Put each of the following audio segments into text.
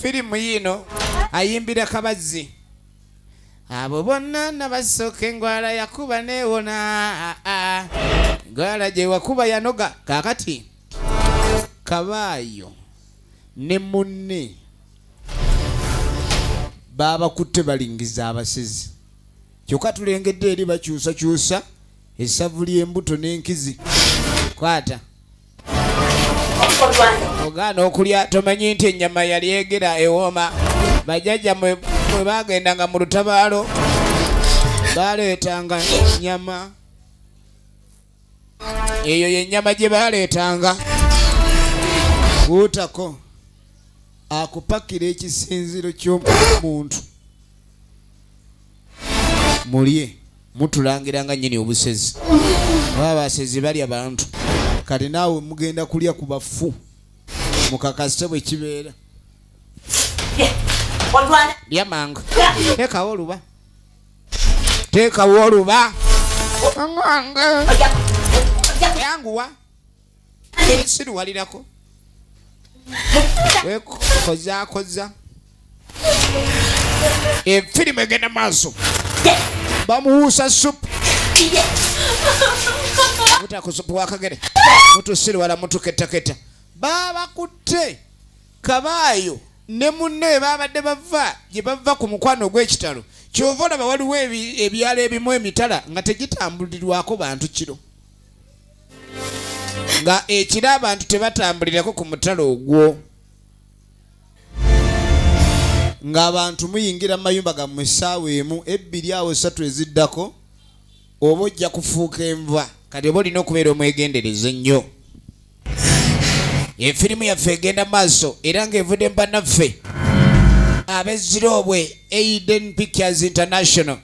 firimu yino ayimbira kabazzi abo bonna nabasooka engwala yakuba neewona engwala gye wakuba yanoga kaakati kabaayo ne munne baabakutte balingiza abasezi kyokka tulengedde eri bakyusakyusa essavu ly'embuto n'enkizi kwata ogaana okulya tomanyi nti ennyama yali egera ewooma bajjajja mwe bagendanga mu lutabaalo baleetanga nyama eyo yennyama gye baleetanga buutako akupakira ekisinziro ky'omuntu mulye mutulangiranga nnyini obusezi baba abasezi balya bantu kati naawe mugenda kulya ku bafu mukakasite bwe kibeera lya mangu teekawo oluba teekawo oluba yanguwa siruwalirako wekozaakoza efirimu egenda maaso bamuwuusa supu mutakusupu wakagere mutusiriwala mutuketaketa babakutte kabaayo ne munne babadde bava gye bava ku mukwano gw'ekitalo kyova olaba waliwo ebyalo ebimu emitala nga tegitambulirwako bantu kiro nga ekiro abantu tebatambulirako ku mutalo ogwo ng'abantu muyingira mu mayumba gammwe essaawa emu ebbiri awo esatu eziddako oba ojja kufuuka enva kati oba olina okubeera omwegendereza ennyo efirimu yaffe egenda maaso era ng'evudde mu bannaffe ab'ezziroobwe Aiden Pictures International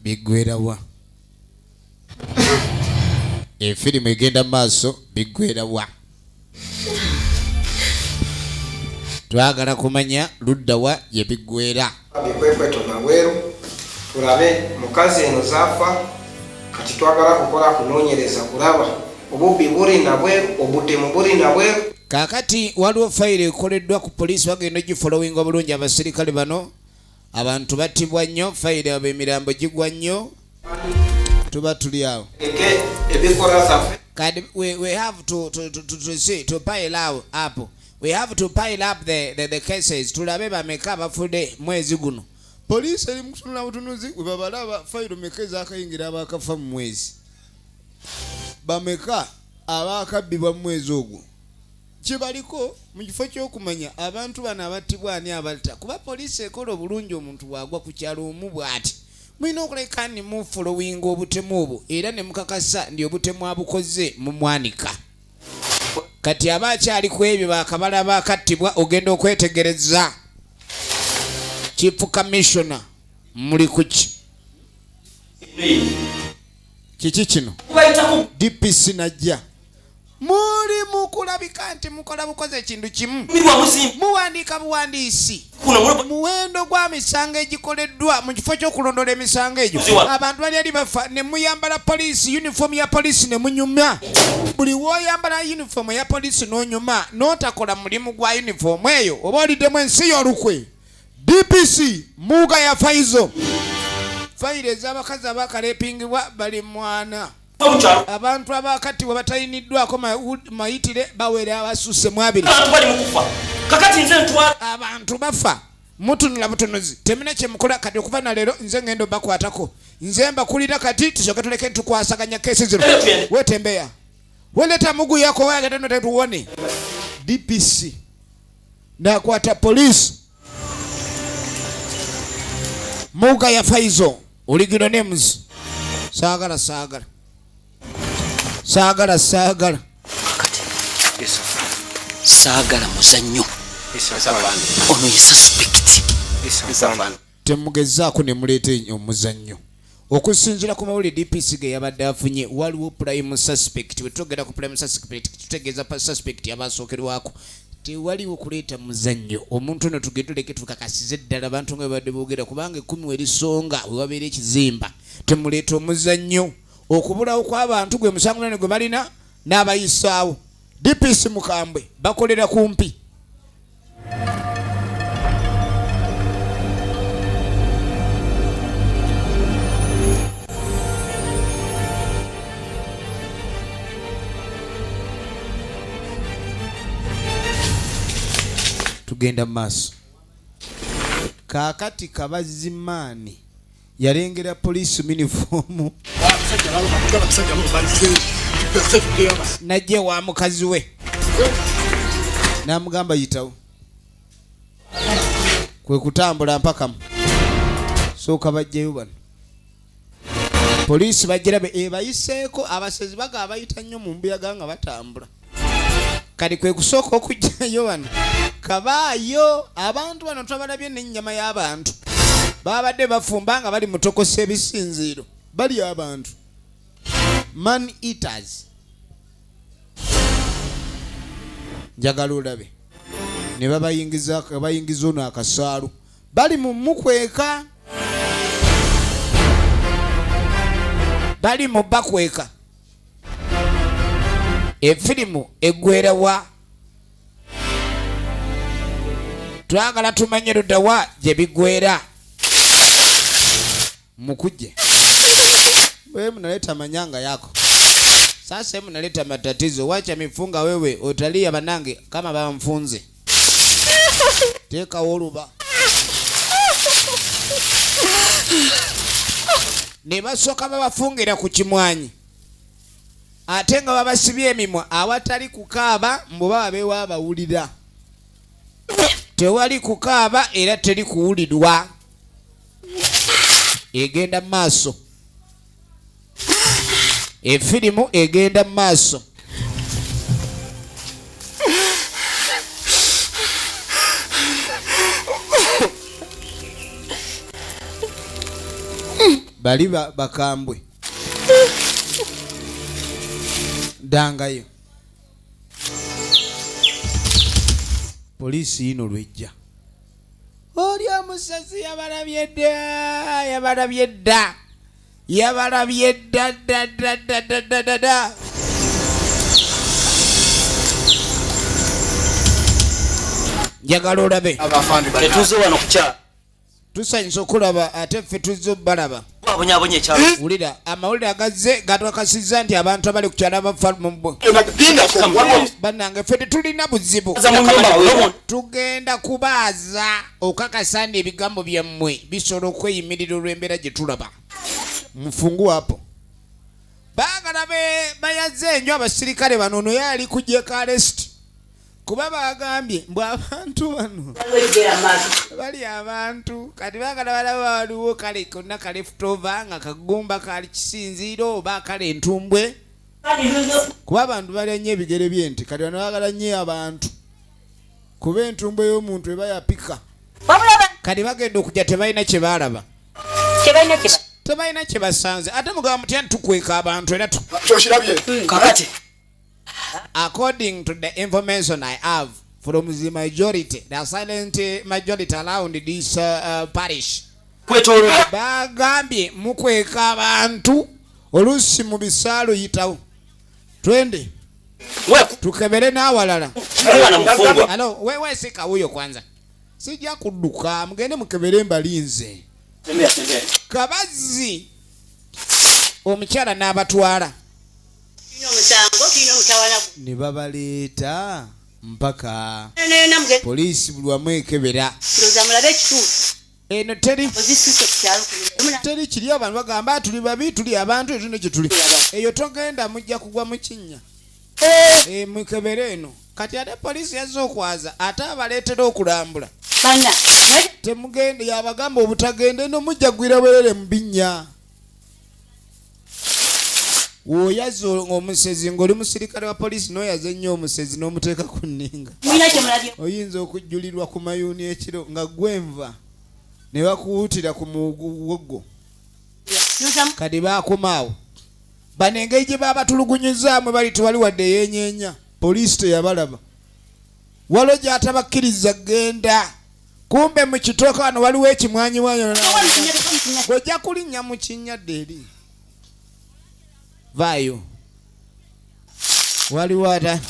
biggwerawa efirimu egenda maaso biggwerawa twagala kumanya luddawa ye biggwera bikwekwetonga bweru tulabe mukazi eno zaafa kati twagala kukola kunoonyereza kulaba obubbi buli na bweru obutemu buli na bweru kaakati waliwo fayiro ekoleddwa ku poliisi bagenda gifolowinga obulungi abasirikale bano abantu battibwa nnyo fayiro abo emirambo gigwa nnyo tuba tuli awo ebikola zaffe kati we have to pile up we have to pile up the cases tulabe bameka abafudde mwezi guno poliisi eri mukutunula butunuzi we babalaba fayiro meka ezakayingira abakafa mu mwezi bameka abakabbibwa mu mwezi ogwo kibaliko mu kifo ky'okumanya abantu bano abattibwa ani abalta kuba poliisi ekola obulungi omuntu bwagwa ku kyalo omu bw'ati mulina okuleka ni mufolowinga obutemu obwo era ne mukakasa ndi obutemu abukoze mu mwanika kati aba akyali ku ebyo bakabala bakattibwa ogenda okwetegereza chief commissioner muli kuki kiki kino DPC najja muri mukulabika nti mukola bukoze ekintu kimu muwandiika buwandiisi muwendo gwa misango egikoleddwa mu kifo ky'okulondola emisango egyo abantu bali ali bafa ne muyambala poliisi uniform ya poliisi ne munyuma buli woyambala uniform ya poliisi n'onyuma n'otakola mulimu gwa uniform eyo oba oliddemu ensi y'olukwe DPC muuga ya faizo fayiro ez'abakazi abakalepingibwa bali mwana abantu abakatiwa batayiniddwako mayitire bawera abasusse mu abiri abantu bafa mutunula butunuzi temina kyemukola kati okuva na leero nze ngendo bakwatako nze mbakulira kati tusooke tuleke tukwasaganya kesi zino wetembeya weleta mugu yako wayagenda tetuwone DPC nakwata poliisi muuga ya faizo oligino names saagala saagala muzannyo ono ye suspect temugezaako ne muleeta omuzannyo okusinziira ku mawulire DPC ge yabadde afunye waliwo prime suspect we twogera ku prime suspect tutegeeza pa suspect abasookerwako tewali okuleeta muzannyo omuntu ono tugende tuleke tukakasize ddala abantu nga badde boogera kubanga 10 werisonga wewabeera ekizimba temuleeta omuzannyo okubulawo kw'abantu gwe musango munene gwe balina n'abayisaawo DPC Mukambwe bakolera kumpi tugenda maaso kaakati Kabazimaani yalengera poliisi uniform najje wa mukazi we n'amugamba yitawo kwe kutambula mpaka sooka bajjeyo bano poliisi bajjera bayiseeko abasezi baga bayita nnyo mu mbuyaga nga batambula kati kwe kusooka okujjayo bano kabaayo abantu bano twabalabye n'ennyama y'abantu babadde bafumba nga bali mutokosa ebisinziiro bali abantu man eaters njagala olabe ne babayingiza ono akasaalu bali mu mukweka bali mu bakweka efirimu eggwera wa twagala tumanye luddawa gye biggwera mukuje wewe mnaleta manyanga yako sasa mnaleta matatizo wacha mifunga wewe utalia banange kama baba mfunze teka oluba ne basoka babafungira ku kimwanyi ate nga babasibye emimwa awatali kukaaba mbuba babeewa abawulira tewali kukaaba era teri kuwulirwa egenda maaso efirimu egenda maaso bali bakambwe dangayo poliisi ino lwejja oli omusazi yabalabye dda njagala olabe tetuze wano kukyala tusanyusa okulaba ate ffe tuzze balaba abonyaabonye ekyalo wulira amawulire agazze gatwakasizza nti abantu abali ku kyalo bannange ffe tetulina buzibu tugenda kubaaza okakasa nti ebigambo byammwe bisobola okweyimirira olw'embeera gye tulaba mufungu apo baagala bayaze enyo abasirikale bano ono yali kujjeka arrest kuba bagambye mbw abantu bano bali abantu kati baagala balaba waliwo kale konna ka leftover nga kagumba kali kisinziiro oba kale entumbwe kuba abantu balya nnyo ebigere by'ente kati bano baagala nnyo abantu kuba entumbwe y'omuntu eba yapika kati bagenda okujja tebalina kye baalaba tebalina kye basanze ate mugamba mutya ntukweka abantu era kakati according to the information I have from the majority, the silent majority around this parish, bagambye mukweka abantu olusi mu bisalo yitawo twende tukebere n'awalala alo wewe sika huyo kwanza sijja kudduka mugende mukebere mbalinze Kabazi omukyala n'abatwala ne babaleeta mpaka poliisi buli wamu ekebera eno teri kiri abantu bagamba tuli babi tuli abantu etune gye tuli eyo togenda mujja kugwa mu kinnya mukebere eno kati ate poliisi yazze okwaza ate abaleetera okulambula temugenda yabagamba obutagenda eno mujja gwira bwerere mu binnya woyaze omusezi ng'oli musirikale wa poliisi n'oyaze nnyo omusezi n'omuteeka ku nninga oyinza okujjulirwa ku mayuuni ekiro nga gwenva ne bakuwutira ku muwoggo kati baakomaawo bano engeri gye baabatulugunyizaamu bali tewali wadde yeenyeenya poliisi teyabalaba walo gyatabakkiriza genda kumbe mu kitooka wano waliwo ekimwanyi wayo gojja kulinnya mu kinnyadde eri vaayo waliwo ata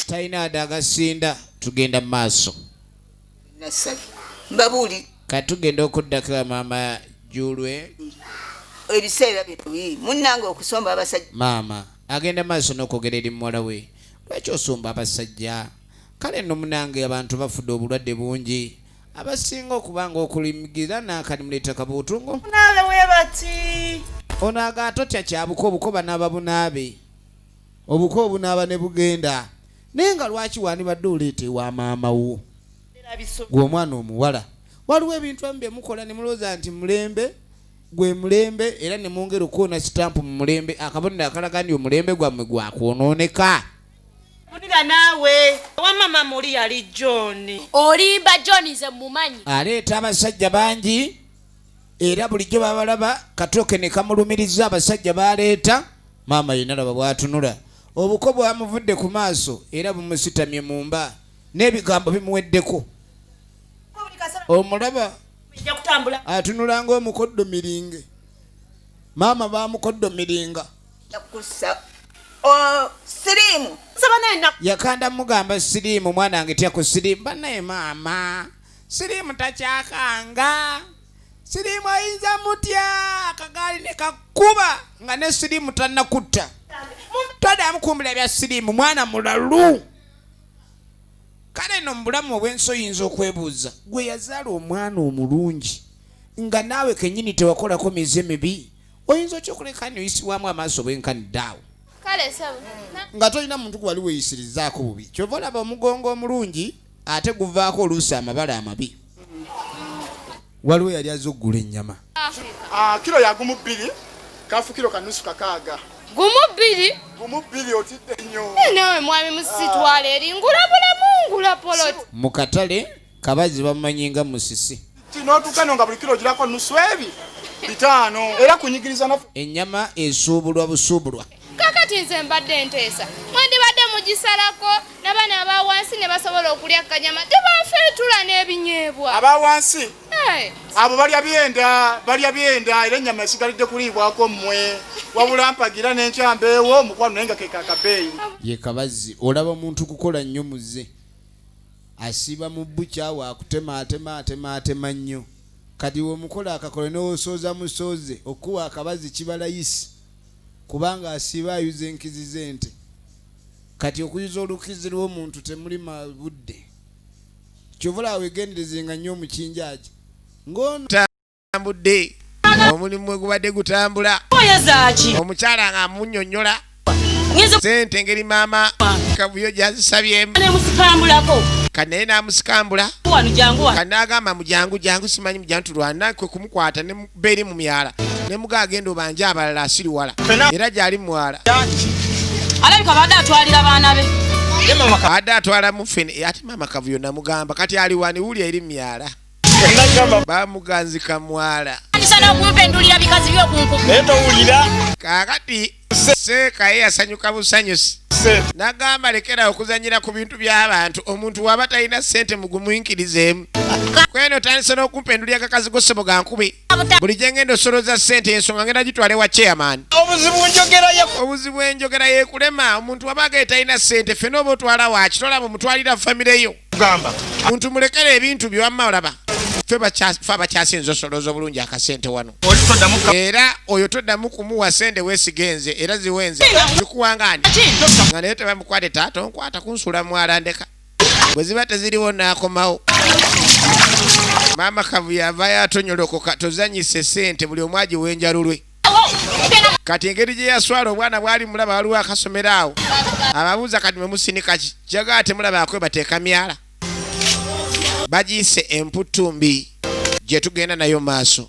talina ade agasinda tugenda mu maaso mbabuli katugenda okuddako maama julwe ebiseera bino munnange okusomba abasajja maama agenda maaso n'okwogera eri muwala we lwaki osumba abasajja kale nno munange abantu bafudde obulwadde bungi abasinga okubanga okulimirira n'akalimuleeta kabuutungo naabe webati ono agaatotya kyabuko obukoba n'ababunaabe obuko obunaaba ne bugenda naye nga lwaki wandibadde oleeta ewa maama wo gwe omwana omuwala waliwo ebintu amu bye mukola ne mulowooza nti mulembe gwe mulembe era ne mwongera okuwona sitampu mu mulembe akabonero akalaga nti omulembe gwammwe gwakwonooneka mulira naawe wamama muli yali John olimba John nze mumanyi aleeta abasajja bangi era bulijjo babalaba katooke ne kamulumiriza abasajja baleeta maama yina laba bwatunula obuko bwamuvudde ku maaso era bumusitamye mu mba n'ebigambo bimuweddeko omulaba atunula ng'omukoddo miringe maama bamukoddo miringa yakusa siriimu yakanda mugamba siriimu mwana wange tyako siriimu banaye maama siriimu takyakanga siriimu ayinza mutya akagaali ne kakuba nga ne siriimu tannakutta twaddamu kumbula bya siriimu mwana mulalu kale no mu bulamu obw'ensi oyinza okwebuuza gwe yazaala omwana omulungi nga naawe kennyini tewakolako mize mibi oyinza okyokuleka nyoyisibwamu amaaso bwenkaniddeawo kale sabo nga tolina muntu gwali weeyisirizaako bubi kyova olaba omugongo omulungi ate guvaako oluusi amabala amabi waliwo yali azze okugula ennyama kilo ya gumu 2 kafu kilo kanusu kakaaga gumu bbiri otidde nnyo nawe mwami musitwala eri ngula bulamu ngula poloti mu katale kabazi bamumanyi nga musisi n'otuukano nga buli kilo girako nusu ebi 5 era kunyigiriza nafu ennyama esuubulwa busuubulwa kakati nze mbadde nteesa mwandibadde mugisalako n'abaana abawansi ne basobola okulya kanyama tebanfeetula n'ebinyeebwa abawansi abo balya byenda era ennyama esigalidde kuliibwako mmwe wabula mpagira n'enkyambeewo omukwano naye nga kekakabeeyi ye kabazi olaba omuntu kukola nnyo muze asiba mu bukya waakutemaatema nnyo kati womukola akakole n'osooza musooze okuwa akabazi kibalayisi kubanga asiba ayuza enkizi z'ente kati okuyuza olukizi lw'omuntu temuli mabudde kyovula wegenderezenga nnyo omukinjaki ng'ono tambudde omulimu gubadde gutambula omukyala nga amunnyonnyola sente ngeri maama kabuyo gyazisabyeemu kanaye n'amusikambula kanagamba mujangu simanyi mujangu tulwana kwe kumukwata ne beeri mu myala ne muga agenda obanja abalala asiriwala era gyali muwala alabika badde atwalira baana be adde atwala mufene ate maama kavuyo namugamba kati ali wani wulya eri myala bamuganzika mwala n'okumpendulira bikazi by'okunkuba naye towulira kakati seekaye yasanyuka busanyusi nagamba lekera okuzanyira ku bintu by'abantu omuntu waba talina ssente mugumuyikirizeemu kweno tandise n'okumpendulira kakazi gosebo gankube buli gye ngenda osoloza ssente ensonga ngenda gitwale wa chairman obuzibu enjogera yeekulema omuntu waba agaye talina ssente ffe n'oba otwala waki tolaba omutwalira famireyo muntu mulekera ebintu byewamma olaba ffe abakyasinza osolooza obulungi akasente wano era oyo toddamu kumuwa sente weesigenze era ziwenze zikuwangaani nga naye tebamukwate taata onkwata kunsula mwala ndeka bwe ziba teziriwo naakomawo maama kavuyo avaayo atonyolokoka tozanyise sente buli omu agiwenjalulwe kati engeri gye yaswala obwana bwali mulaba waliwo akasomero awo ababuuza kati mwe musinika ki jagaa temulaba akwe bateeka myala bagiyise emputumbi gye tugenda nayo maaso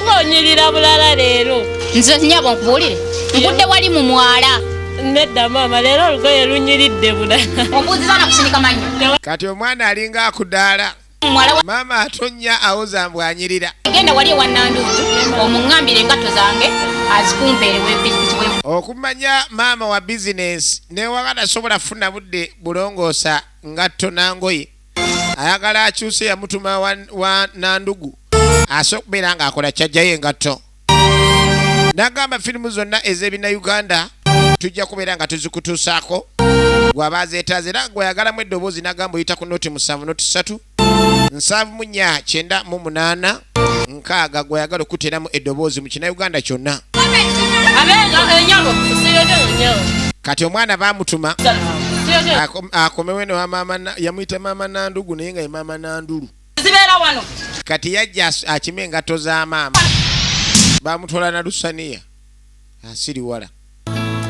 ng'onyirira bulala leero nze nyabo nkubuulire nkudde wali mu mwala nedda maama leero olugoye lunyiridde bulala ombuuziza nakusinika mannyo kati omwana alinga akudaala maama atonya awoza mbwanyirira genda wali ewannanduudu omuŋŋambire engatto zange azikumpeere wepikikiwe okumanya maama wa bizinensi newakati asobola kufuna budde bulongoosa ngatto nangoye ayagala akyuse yamutuma wa nandugu asobola okubeera ng'akola kyajjayo engatto. N'agamba firimu zonna ez'ebina Uganda tujja kubeera nga tuzikutuusaako gw'aba azeetaaze era gw'ayagalamu eddoboozi n'agamba oyita ku noti 7 noti 3 7 4 9 8 6 gw'ayagala okuteeramu eddoboozi mu kina Uganda kyonna. Kati omwana baamutuma akomewe ne wamaama yamuyita maama Nandugu naye nga ye maama Nandulu. Kati yajja akime engatto za maama baamutwala na lusaniya asiri wala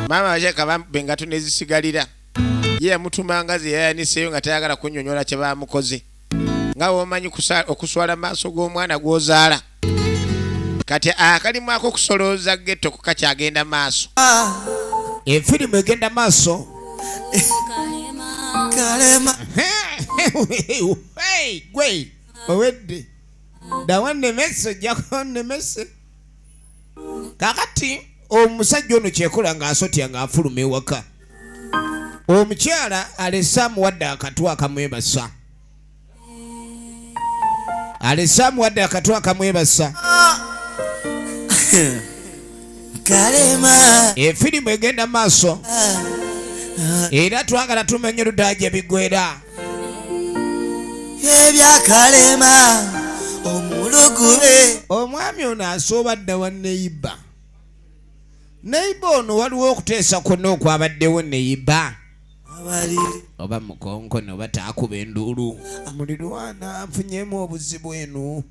maama bajaka bambe engatto nezisigalira ye yamutumanga ze yayaniseyo nga tayagala kunnyonnyola kye baamukoze nga womanyi okuswala maaso g'omwana gw'ozaala. Kati akalimu ako okusolooza getto kukakyagenda maaso. Efirimu egenda maaso. Kalema. Hey, gwe. Owedde. Dawanne messe jakonne messe. Kakati omusajja ono kyekola ng'asotya ng'afuluma ewaka. Omukyala alese amuwadde akatwa akamwebasa. Alese amuwadde akatwa akamwebasa. Kalema. Efirimu egenda maaso. Era twagala tumenye luddaje bigwera. Ebya Kalema omulugube. Omwami ono asooba dda wa neyiba. Neyiba ono waliwo okuteesa kwonna okwabaddewo neyiba. Oba mukonkono oba taakuba enduulu. Mulirwana nfunyemu obuzibu eno.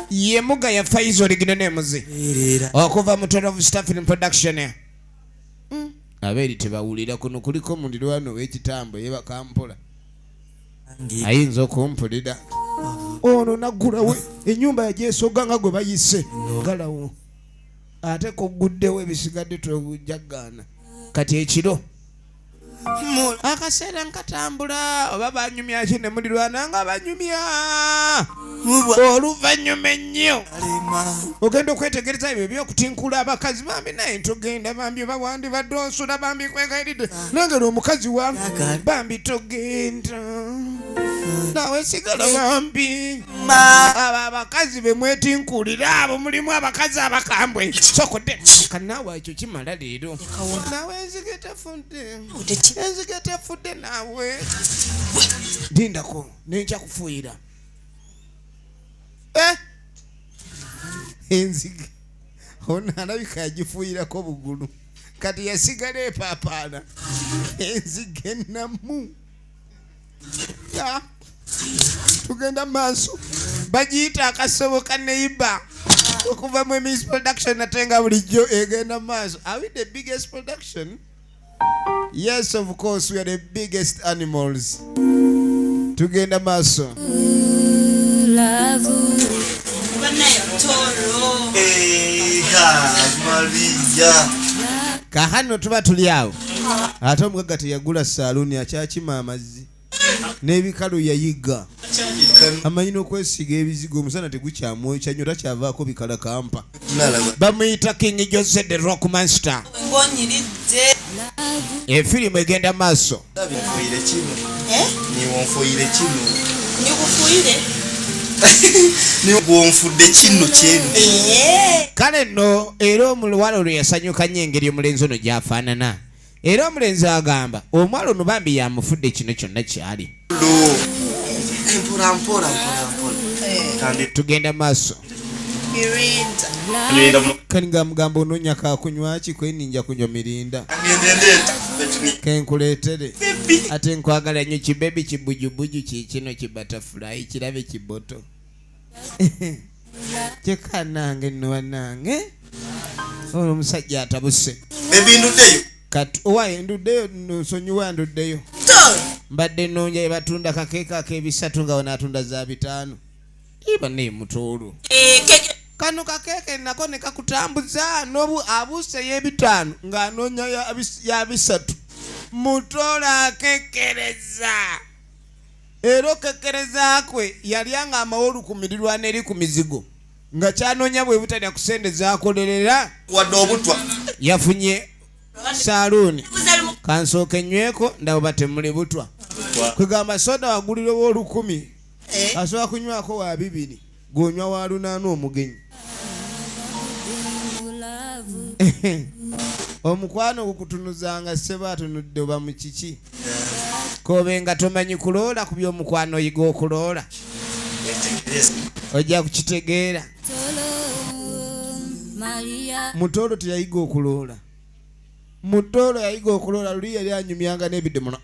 Ye muga ya Faizo original nemuzi okuva mu 12 Staff in Production. Aberi tebawulira kuno kuliko mulirwano w'ekitambo ye bakampola ayinza okumpulira ono nagulawe ennyumba yajesoga nga gwe bayise galawo ate kuguddewo ebisigadde tobujjagana kati ekiro akaseera nkatambula oba banyumya ki ne mulirwana nga banyumya oluvannyuma ennyo ogenda okwetegereza ebyo byokutinkula abakazi bambi naye togenda bambi bawandi badde onsula bambi kwegairidde nengeri omukazi wa bambi togenda nawe sigala bambi abo abakazi bemwetinkulira abo mulimu abakazi abakambwe sokodde kanaawe ekyo kimala leero nawe enzigitefudde nawe dindako nenkya kufuuyira enzige ono alabika yagifuuyirako bugulu kati yasigala epaapaana enzige namu. Tugenda maaso bagiyita akasoboka neyiba okuva mu Miss Production atenga bulijjo egenda maaso. Are we the biggest production? Yes, of course we are the biggest animals. Tugenda maaso. Kahano tuba tuli awo ate omugagga teyagula saaluni akyakima amazzi n'ebikalu yayiga amanyina okwesiga ebizigo omusana tegukyamu kyanyota kyavaako bikala kampa. Bamuyita King Jose the Rock Monster. Efirimu egenda maaso. Niwonfuire kino. Niwonfudde kino kyenu. Kale nno era omuwala olwo yasanyuka nnyo engeri omulenzi ono gy'afaanana. Era omulenzi agamba omwala ono bambi yamufudde kino kyonna kyali. Mpola. Tugenda maaso. Kani mugamba onoonya kakunywa ki kweninja kunywa mirinda. Kenkuleetere ate nkwagala nnyo kibebi kibujubuju kikino kibatafulayi kirabe kiboto. Kyekanange nno wanange ono omusajja atabuse. Ebinduddeyo kati owaye nduddeyo nsonyiwa nduddeyo mbadde nnonja yebatunda kakeeka ak'ebisatu nga wanaatunda za 5 iba ne mutoolo kano kakeeke nako ne kakutambuza abuse y'ebitaano ng'anoonya ya 3 mutoola akekereza era okekereza kwe yalyanga amawolu ku mirirwana eri ku mizigo nga kyanoonya bwe butalya ku sente z'akolerera wadde obutwa yafunye Saluni kansooke nyweko ndabo batemuli butwa kwegamba soda wagulire wo 10 asobola kunywako wa 2 gonywa wa 8 omugenyi omukwano gukutunuzanga seba atunudde oba mu kiki kobenga tomanyi kuloola ku by'omukwano oyiga okuloola ojja kukitegeera Mutolo teyayiga okuloola Mutolo yayiga okuloola luli yali anyumyanga n'ebidomola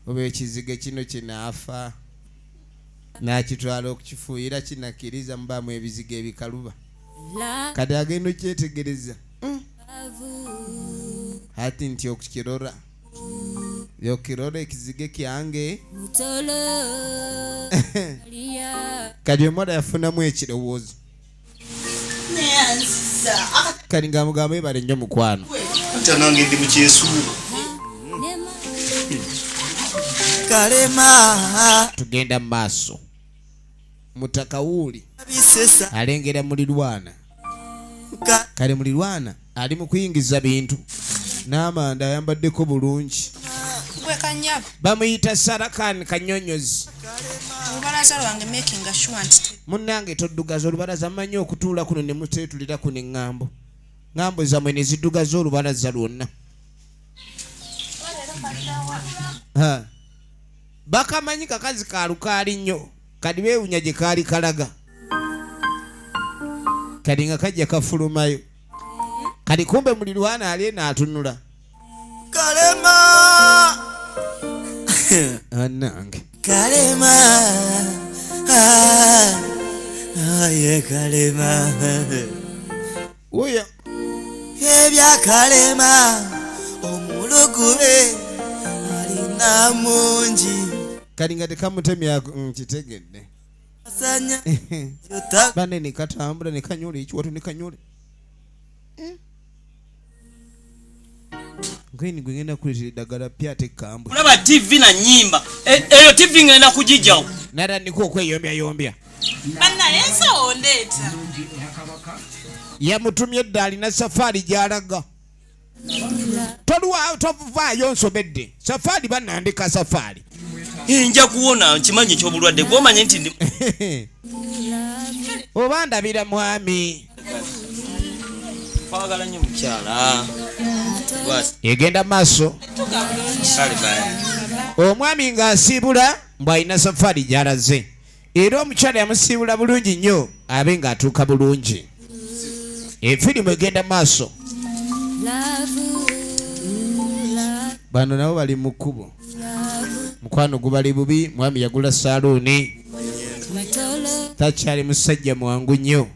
oba ekizige kino kinaafa n'akitwala okukifuuyira kinakiriza mubaamu ebizigo ebikaluba kati agenda okyetegereza hati nti okukirora yokirora ekizige kyange kati omwana yafunamu ekirowoozo kati nga mugamba ebale nnyo mukwano nange ndi mukyesu kalema tugenda mu maaso mutakawuli alengera mulirwana kale mulirwana ali mu kuyingiza bintu n'amanda ayambaddeko bulungi bamuyita Sarakani Kanyonyozi munnange toddugaza olubalaza mmanyi okutuula kuno ne muteetulira kuno eŋŋambo ŋŋambo zammwe ne ziddugaza olubalaza lwonna bakamanyi kakazi kalukaali nnyo kadi beewunya gye kaali kalaga kadi nga kajja kafulumayo kadi kumbe mulirwana ali n'atunula kalema annange kalema aye kalema uyo ebya kalema omulugube alina mungi kadi nga tekamutemya kitegedde asanya bane nekatambula nekanyula ekiwato nekanyule ngeni gwengenda kuletera eddagala pyate kambwe olaba TV na nyimba eyo TV ngenda kugijjawo nara niko okweyombyayombya bannaye ensawo ndeeta yamutumye edda alina safaari gy'alaga toluwaayo tovaayo nsobedde safaari bannandika safaari nja kuwona nkimanyi ekyobulwadde gwomanye nti ndi oba ndabira mwami kwagala nnyo mukyala egenda maaso omwami ng'asiibula mbw'alina safaari gy'alaze era omukyala yamusiibula bulungi nnyo abe ng'atuuka bulungi efirimu egenda maaso bano nabo bali mu kkubo mukwano gubali bubi mwami yagula saluuni takyali musajja mwangu nnyo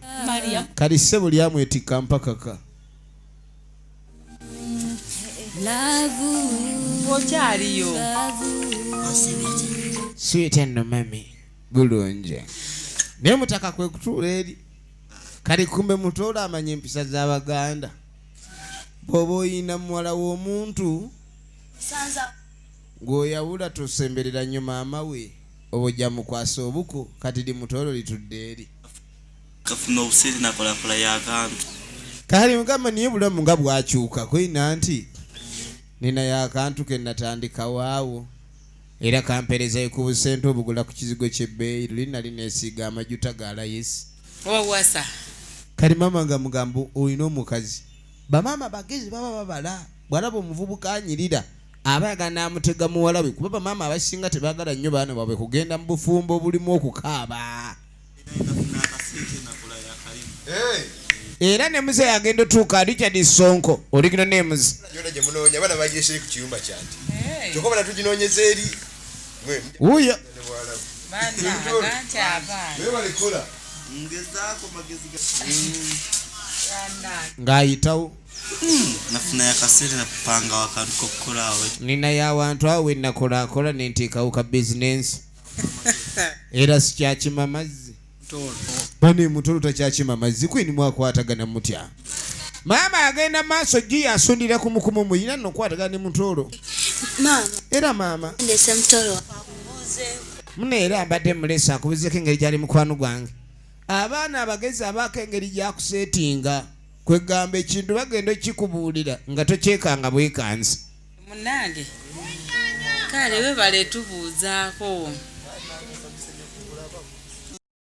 kali ssebo lyamwetikka mpakaka okyaliyo sweet enno mami bulungi naye mutaka kwe kutuula eri kali kumbe mutoola amanya empisa z'Abaganda bw'oba oyina muwala w'omuntu ng'oyawula tosemberera nnyo maama we oba ojja mukwasa obuko kati limutoolo litudde eri kafuna obuseeri nakolakola y'akantu kali mugamba niye bulamu nga bwakyuka kwina nti nina y'akantu ke natandikawo awo era kamperezayo ku busente obugula ku kizigo ky'ebbeeyi luli nali neesiiga amajuta ga layisi wawasa kali mama nga mugambo olina omukazi bamaama bagezi baba babala bwalaba omuvubuka anyirira abayaga n'amutega muwala we kuba bamaama abasinga tebaagala nnyo baana baabwe kugenda mu bufumbo obulimu okukaaba era ne muze yagenda otuuka Richard Sonko oligino nemuzi uyo ng'ayitawo nafuna yakaseera napanga wakantu kokukolawo nina y'awantu awo we nakolaakola ne nteekawo ka bizinensi era sikyakima mazzi bane mutolo takyakima mazzi kwini mwakwatagana mutya maama agenda maaso gi asundira ku mukumu muyina nno okwatagana ne mutolo era maama muneera mbadde mulesa akubizeko engeri gyali mukwano gwange abaana abagezi abaako engeri gyakuseetinga kwegamba ekintu bagenda kikubuulira nga tokyekanga bwekanzi. Munange kale webale tubuuzaako